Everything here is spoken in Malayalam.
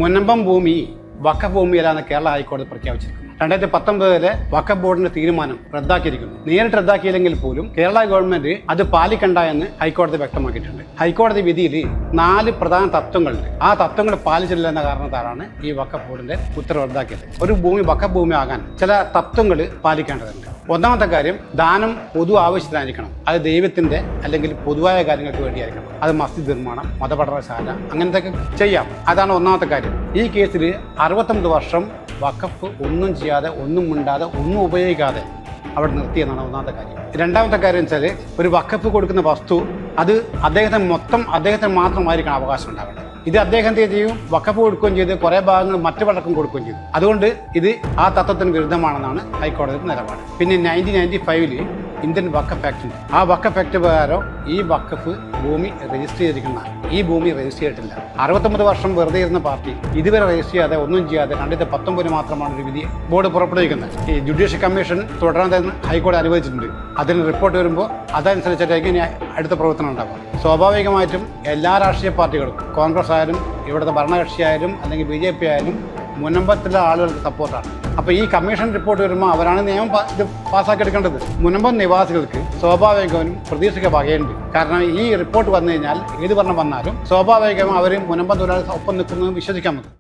മുനമ്പം ഭൂമി വഖഫ് ഭൂമിയിലാണ് കേരള ഹൈക്കോടതി പ്രഖ്യാപിച്ചിരിക്കുന്നത്. 2019 വഖഫ് ബോർഡിന്റെ തീരുമാനം റദ്ദാക്കിയിരിക്കുന്നു. നേരിട്ട് റദ്ദാക്കിയില്ലെങ്കിൽ പോലും കേരള ഗവൺമെന്റ് അത് പാലിക്കണ്ട എന്ന് ഹൈക്കോടതി വ്യക്തമാക്കിയിട്ടുണ്ട്. ഹൈക്കോടതി വിധിയിൽ 4 പ്രധാന തത്വങ്ങളുണ്ട്. ആ തത്വങ്ങൾ പാലിച്ചില്ല എന്ന കാരണത്താലാണ് ഈ വഖഫ് ബോർഡിന്റെ ഉത്തരവ് റദ്ദാക്കിയത്. ഒരു ഭൂമി വഖഫ് ഭൂമി ആകാൻ ചില തത്വങ്ങൾ പാലിക്കേണ്ടതുണ്ട്. ഒന്നാമത്തെ കാര്യം, ദാനം പൊതു ആവശ്യത്തിനായിരിക്കണം. അത് ദൈവത്തിന്റെ അല്ലെങ്കിൽ പൊതുവായ കാര്യങ്ങൾക്ക് വേണ്ടിയായിരിക്കണം. അത് മസ്ജിദ് നിർമ്മാണം, മതപഠനശാല, അങ്ങനത്തെ ചെയ്യാം. അതാണ് ഒന്നാമത്തെ കാര്യം. ഈ കേസിൽ 69 വർഷം വഖഫ് ഒന്നും ചെയ്യാതെ, ഒന്നും മിണ്ടാതെ, ഒന്നും ഉപയോഗിക്കാതെ അവിടെ നിർത്തിയെന്നാണ് ഒന്നാമത്തെ കാര്യം. രണ്ടാമത്തെ കാര്യം വെച്ചാൽ, ഒരു വഖഫ് കൊടുക്കുന്ന വസ്തു അത് അദ്ദേഹത്തിന് മാത്രമായിരിക്കണം അവകാശം ഉണ്ടാവേണ്ടത്. ഇത് അദ്ദേഹം ചെയ്യും, വഖഫ് കൊടുക്കുകയും ചെയ്ത് കുറേ ഭാഗങ്ങൾ മറ്റു പലർക്കും കൊടുക്കുകയും ചെയ്തു. അതുകൊണ്ട് ഇത് ആ തത്വത്തിന് വിരുദ്ധമാണെന്നാണ് ഹൈക്കോടതിയുടെ നിലപാട്. പിന്നെ 1995 ഇന്ത്യൻ വഖഫ് ആക്ട് ഉണ്ട്. ആ വഖഫ് ആക്ട് പ്രകാരം ഈ വഖഫ് ഭൂമി രജിസ്റ്റർ ചെയ്തിരിക്കുന്നതാണ്. ഈ ഭൂമി രജിസ്റ്റർ ചെയ്തിട്ടില്ല. 69 വർഷം വെറുതെ ഇരുന്ന പാർട്ടി ഇതുവരെ രജിസ്റ്റർ ചെയ്യാതെ, ഒന്നും ചെയ്യാതെ 2019 മാത്രമാണ് ഒരു വിധി ബോർഡ് പുറപ്പെടുവിക്കുന്നത്. ഈ ജുഡീഷ്യൽ കമ്മീഷൻ തുടരാൻ ഹൈക്കോടതി അനുവദിച്ചിട്ടുണ്ട്. അതിന് റിപ്പോർട്ട് വരുമ്പോൾ അതനുസരിച്ചിട്ടായിരിക്കും ഇനി അടുത്ത പ്രവർത്തനം ഉണ്ടാകും. സ്വാഭാവികമായിട്ടും എല്ലാ രാഷ്ട്രീയ പാർട്ടികളും, കോൺഗ്രസ് ആയാലും ഇവിടുത്തെ ഭരണകക്ഷിയായാലും അല്ലെങ്കിൽ BJP ആയാലും മുനമ്പത്തിലെ ആളുകൾക്ക് സപ്പോർട്ടാണ്. അപ്പോൾ ഈ കമ്മീഷൻ റിപ്പോർട്ട് വരുമ്പോൾ അവരാണ് നിയമം ഇത് പാസ്സാക്കി എടുക്കേണ്ടത്. മുനമ്പം നിവാസികൾക്ക് സ്വാഭാവികമായും പ്രതീക്ഷയ്ക്ക് വകയുണ്ട്. കാരണം ഈ റിപ്പോർട്ട് വന്നു കഴിഞ്ഞാൽ ഏത് ഭരണം വന്നാലും സ്വാഭാവികമായും അവർ മുനമ്പം തൊഴിലാളികൾ ഒപ്പം നിൽക്കുന്നത് വിശ്വസിക്കാൻ പറ്റും.